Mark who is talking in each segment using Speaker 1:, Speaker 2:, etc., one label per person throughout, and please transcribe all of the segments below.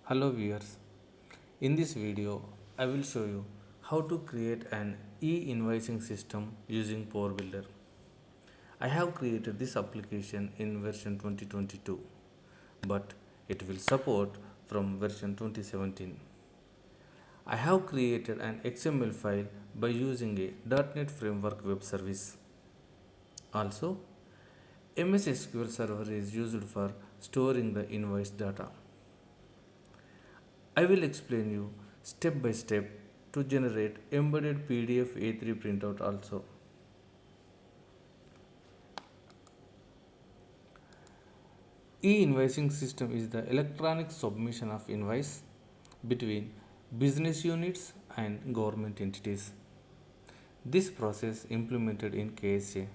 Speaker 1: Hello viewers, in this video I will show you how to create an e-invoicing system using Powerbuilder. I have created this application in version 2022 but it will support from version 2017. I have created an XML file by using a .NET Framework web service. Also, MSSQL server is used for storing the invoice data. I will explain you step by step to generate embedded PDF-A3 printout also. E-invoicing system is the electronic submission of invoice between business units and government entities. This process implemented in KSA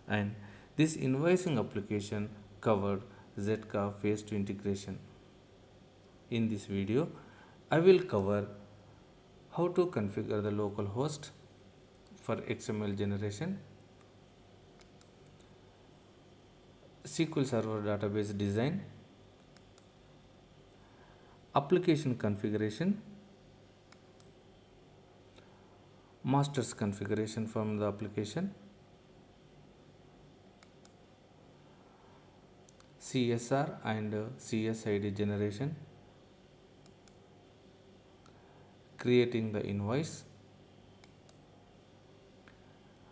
Speaker 1: and this invoicing application covered Zatca phase 2 integration. In this video, I will cover how to configure the local host for XML generation, SQL Server database design, application configuration, masters configuration from the application, CSR and CSID generation, creating the invoice,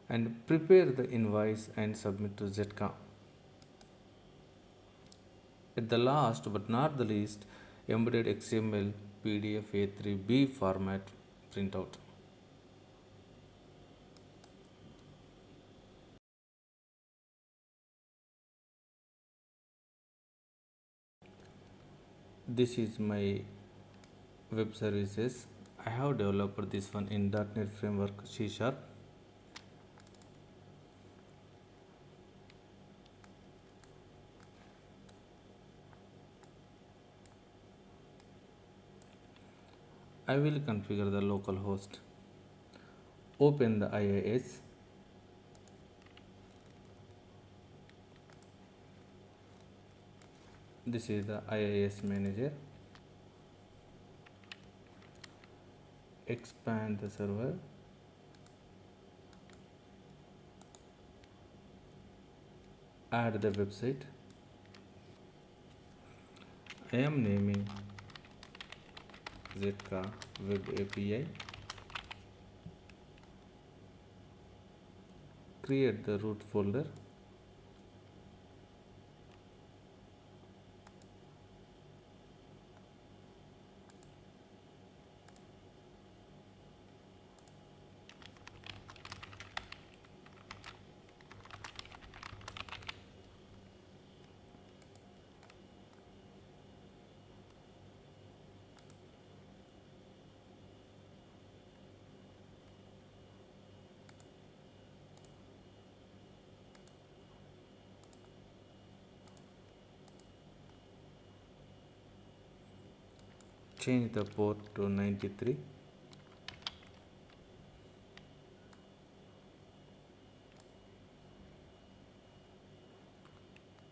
Speaker 1: and prepare the invoice and submit to Zatca. At the last but not the least, embedded XML PDFA-3b format printout. This is my web services. I have developed this one in .NET Framework C#. I will configure the local host. Open the IIS. This is the IIS manager. Expand the server. Add the website. I am naming Zatca Web API. Create the root folder. Change the port to 93.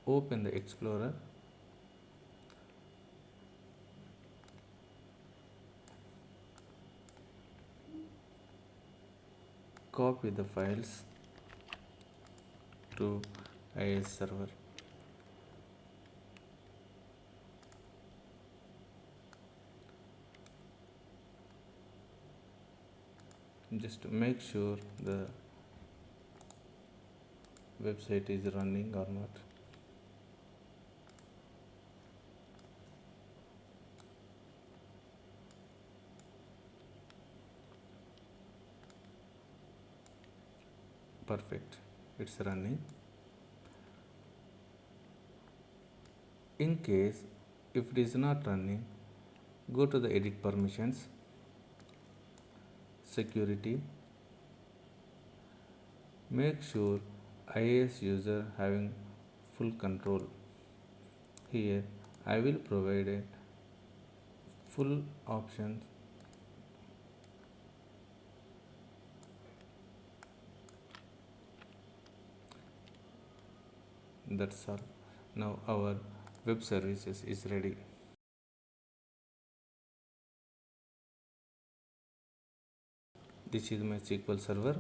Speaker 1: Open the Explorer. Copy the files to IIS server. Just make sure the website is running or not. Perfect, it's running. In case if it is not running, go to the edit permissions, security, make sure IIS user having full control. Here I will provide a full options. That's all. Now our web services is ready. This is my SQL server,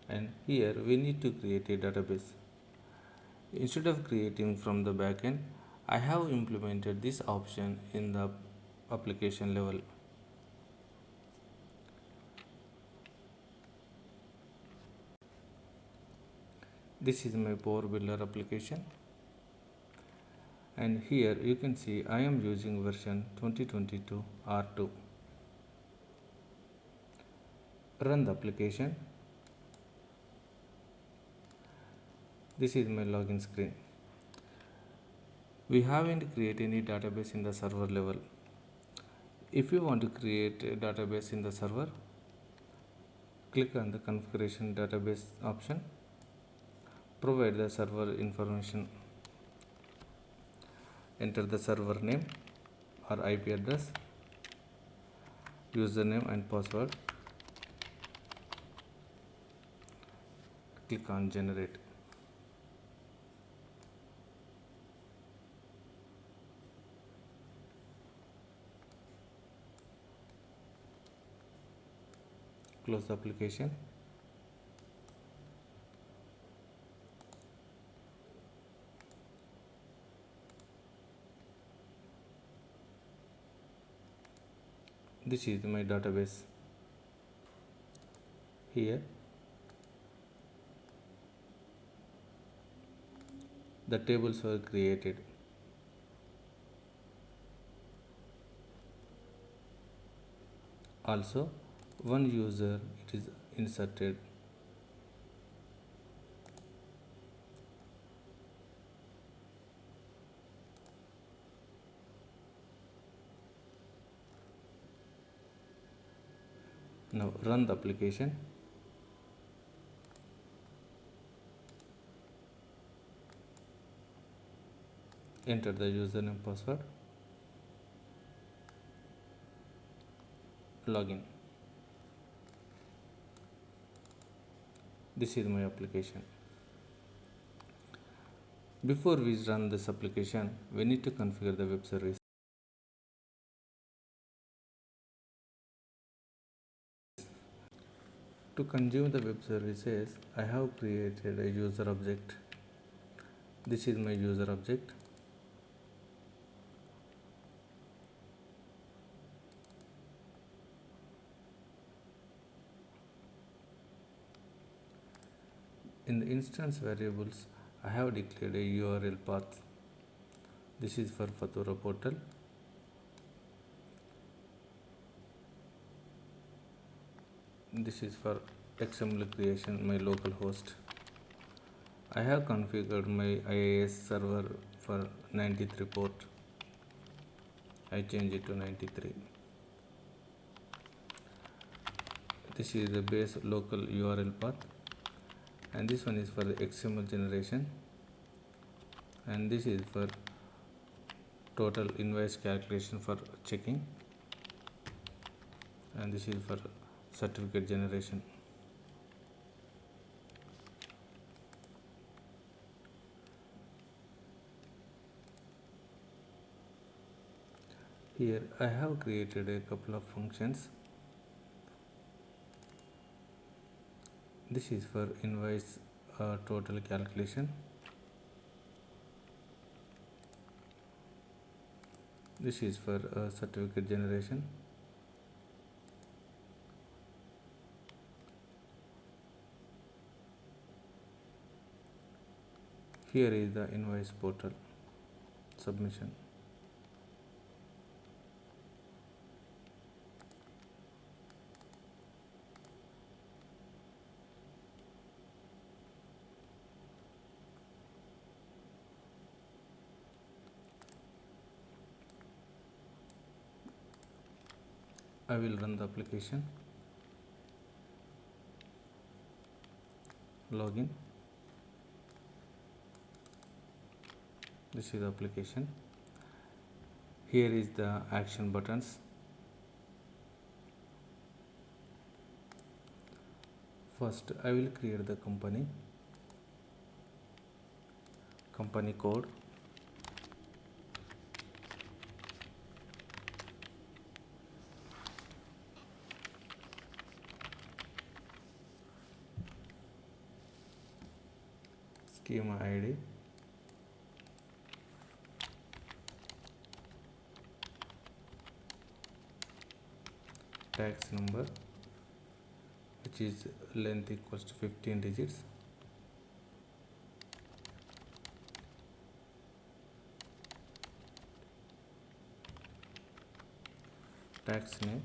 Speaker 1: and here we need to create a database. Instead of creating from the backend, I have implemented this option in the application level. This is my Powerbuilder application, and here you can see I am using version 2022 R2. Run the application. This is my login screen. We haven't created any database in the server level. If you want to create a database in the server, click on the configuration database option. Provide the server information. Enter the server name or IP address, username and password. Click on generate. Close the application. This is my database. Here the tables were created. Also, one user it is inserted. Now run the application. Enter the username password. Login. This is my application. Before we run this application, we need to configure the web service. To consume the web services, I have created a user object. This is my user object. In the instance variables, I have declared a URL path. This is for Fatoora portal. This is for XML creation, my local host. I have configured my IIS server for 93 port. I change it to 93. This is the base local URL path, and this one is for the XML generation, and this is for total invoice calculation for checking, and this is for certificate generation. Here I have created a couple of functions. This is for invoice total calculation. This is for certificate generation. Here is the invoice portal submission. I will run the application. Login. This is the application. Here is the action buttons. First, I will create the company code. schema ID, tax number, which is length equals to 15 digits, tax name,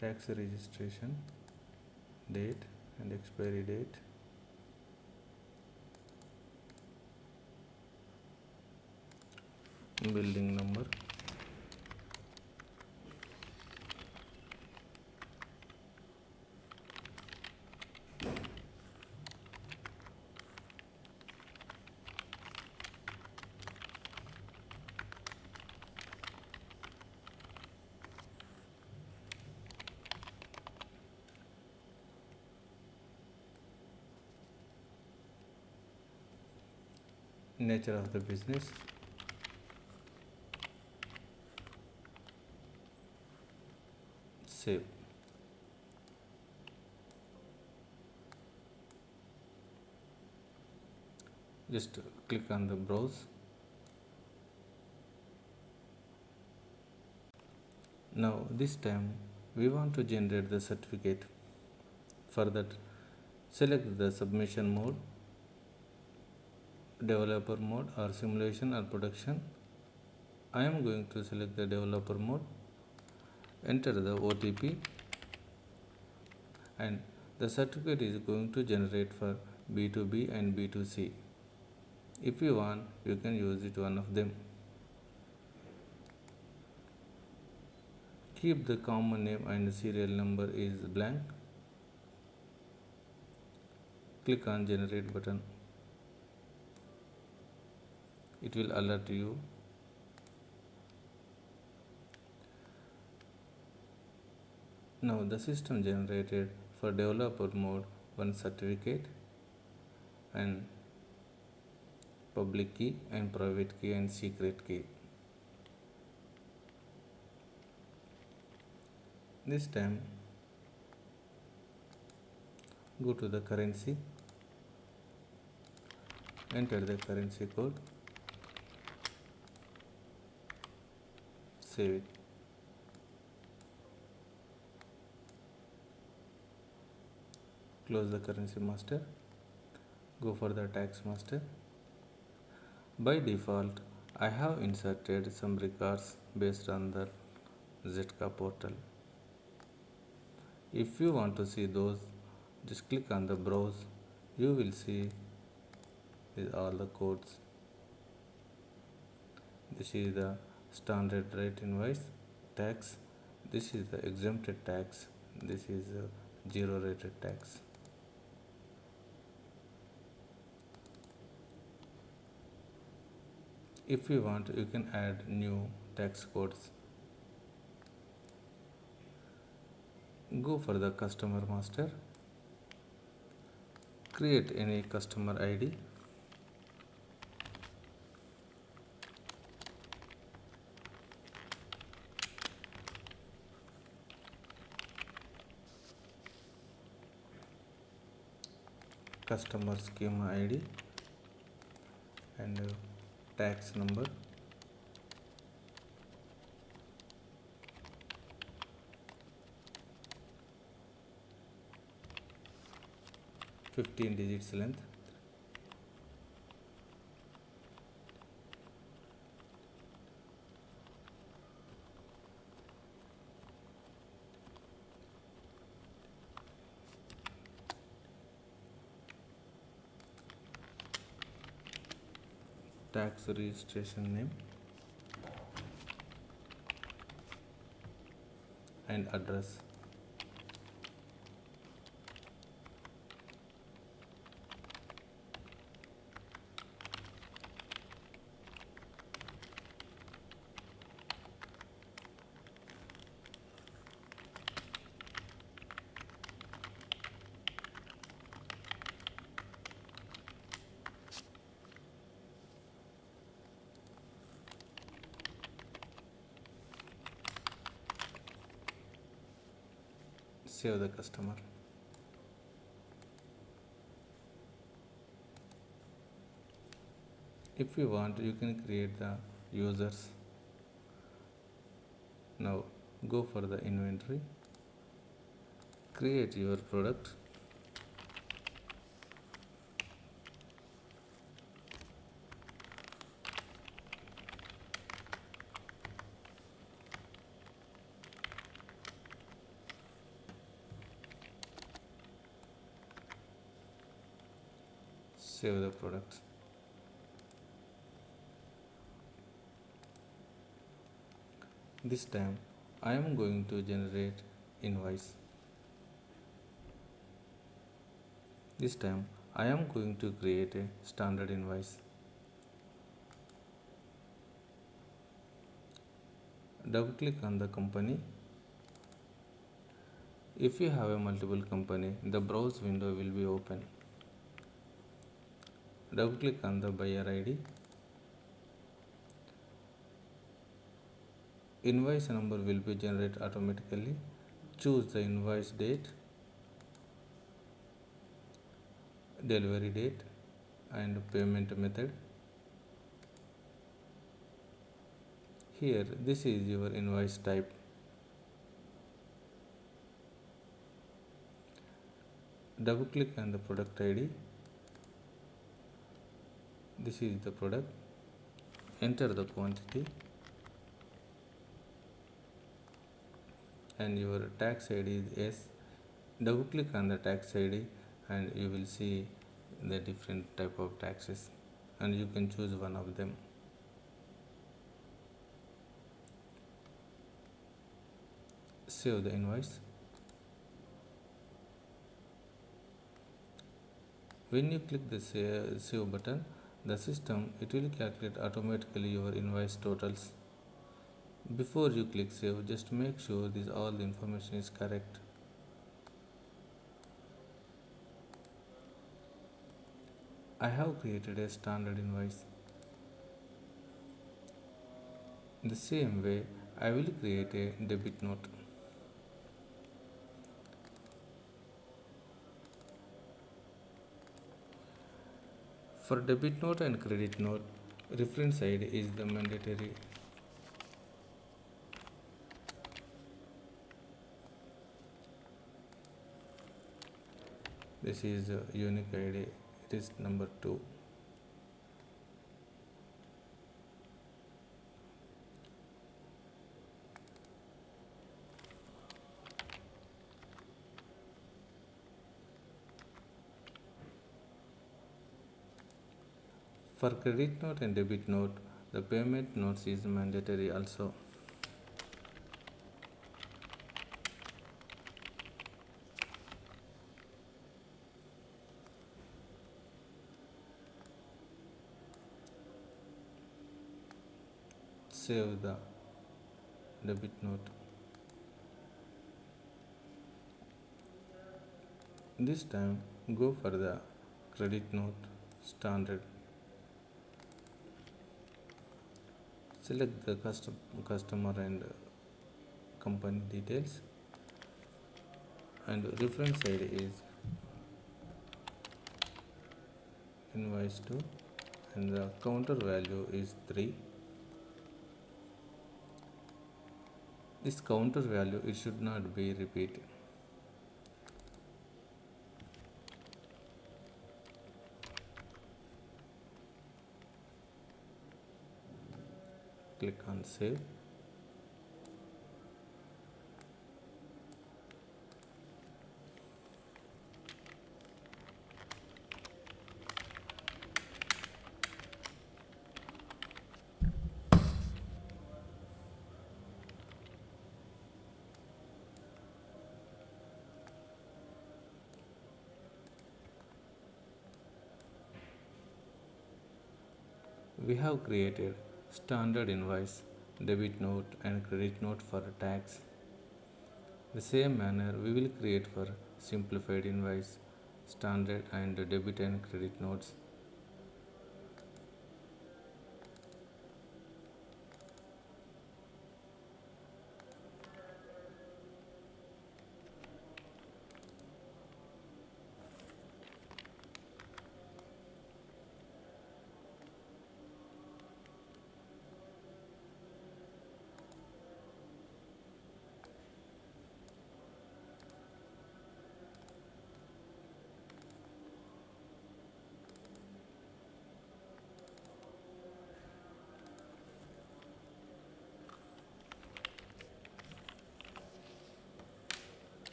Speaker 1: tax registration date and expiry date, building number, nature of the business, save. Just click on the browse. Now this time we want to generate the certificate. For that, select the submission mode, developer mode or simulation or production. I am going to select the developer mode, enter the OTP, and the certificate is going to generate for B2B and B2C. If you want, you can use it one of them. Keep the common name and serial number is blank. Click on generate button. It will alert you. Now the system generated for developer mode one certificate and public key and private key and secret key. This time go to the currency, enter the currency code, save it. Close the currency master, go for the tax master. By default, I have inserted some records based on the Zatca portal. If you want to see those, just click on the browse. You will see all the codes. This is the standard rate invoice tax. This is the exempted tax. This is the zero rated tax. If you want, you can add new tax codes. Go for the customer master, create any customer ID, customer schema ID and tax number, (15 digits length), tax registration name and address. Save the customer. If you want, you can create the users. Now go for the inventory, create your product, save the product. This time I am going to generate invoice. This time I am going to create a standard invoice. Double click on the company. If you have a multiple company, the browse window will be open. Double click on the buyer ID. Invoice number will be generated automatically. Choose the invoice date, delivery date and payment method. Here this is your invoice type. Double click on the product ID. This is the product. Enter the quantity and your tax ID is S. Double click on the tax ID and you will see the different type of taxes and you can choose one of them. Save the invoice. When you click the save button, the system it will calculate automatically your invoice totals. Before you click save, just make sure all the information is correct. I have created a standard invoice. In the same way, I will create a debit note. For debit note and credit note, reference ID is the mandatory. This is a unique ID. It is number 2. For credit note and debit note, the payment notes is mandatory also. Save the debit note. This time go for the credit note standard. Select the customer and company details and reference ID is invoice 2 and the counter value is 3. This counter value it should not be repeated. Click on save. We have created standard invoice, debit note and credit note for tax. The same manner we will create for simplified invoice, standard and debit and credit notes.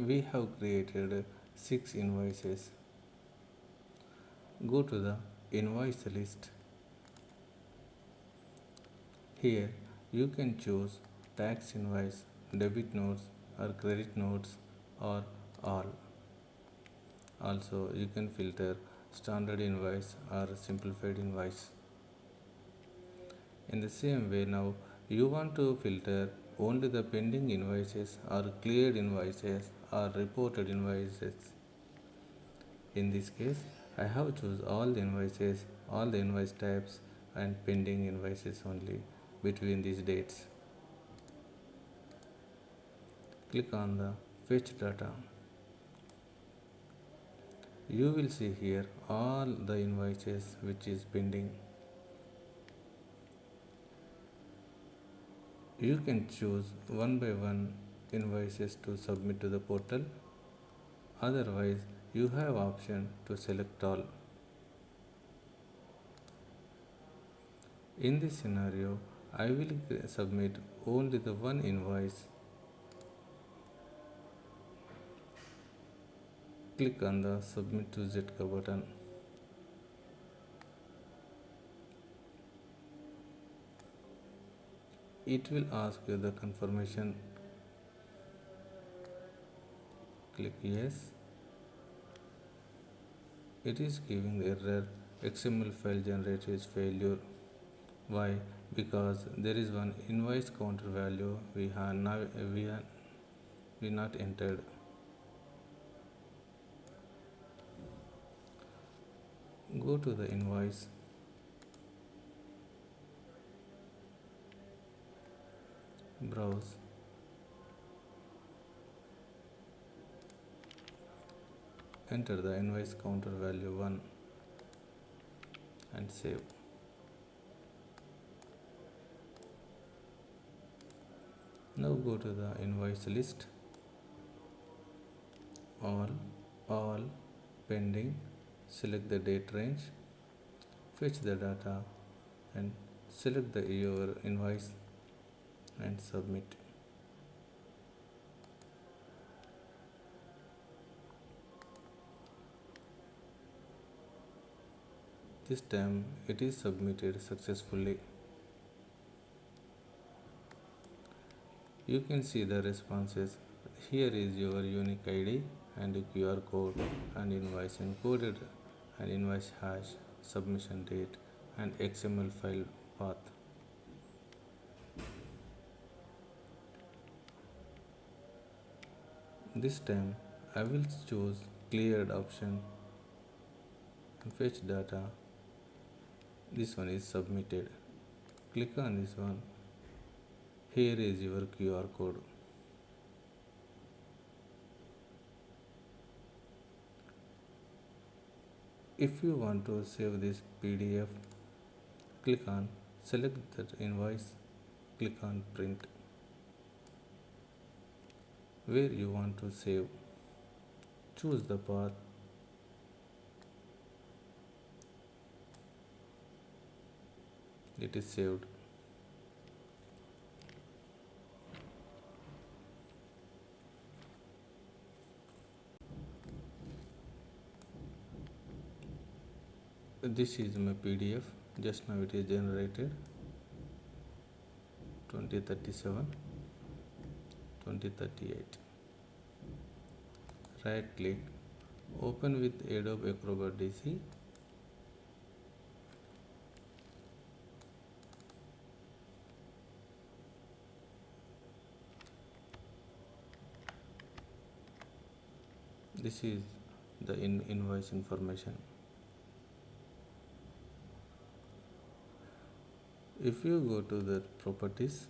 Speaker 1: we have created 6 invoices. Go to the invoice list. Here you can choose tax invoice, debit notes or credit notes or all. Also you can filter standard invoice or simplified invoice. In the same way, now you want to filter only the pending invoices or cleared invoices or reported invoices. In this case, I have choose all the invoices, all the invoice types and pending invoices only between these dates. Click on the fetch data. You will see here all the invoices which is pending. You can choose one by one invoices to submit to the portal. Otherwise, you have option to select all. In this scenario, I will submit only the one invoice. Click on the submit to Zatca button. It will ask you the confirmation. Click yes. It is giving the error XML file generator is failure. Why? Because there is one invoice counter value we not entered. Go to the invoice. Browse. Enter the invoice counter value 1 and save. Now go to the invoice list. All, pending. Select the date range. Fetch the data and select your invoice and submit. This time it is submitted successfully. You can see the responses. Here is your unique ID and QR code and invoice encoded and invoice hash, submission date and XML file path. This time I will choose cleared option and fetch data. This one is submitted. Click on this one. Here is your QR code. If you want to save this PDF, click on select that invoice, click on print. Where you want to save, choose the path. It is saved. This is my PDF. Just now it is generated 2037, 2038. Right click, open with Adobe Acrobat DC. This is the invoice information. If you go to the properties,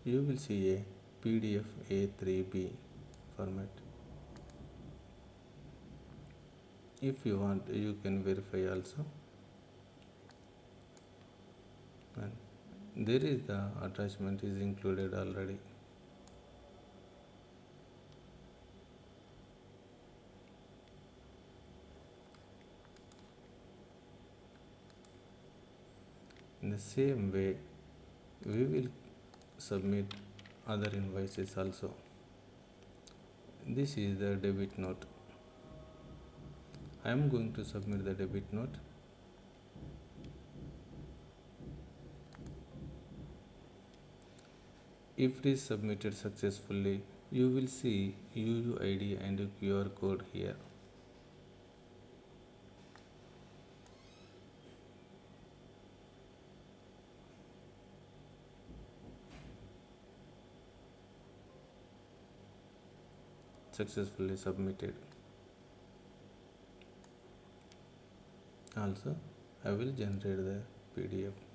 Speaker 1: you will see a PDFA-3b format. If you want, you can verify also. And there is the attachment is included already. In the same way, we will submit other invoices also. This is the debit note. I am going to submit the debit note. If it is submitted successfully, you will see UUID and QR code here. Successfully submitted. Also, I will generate the PDF.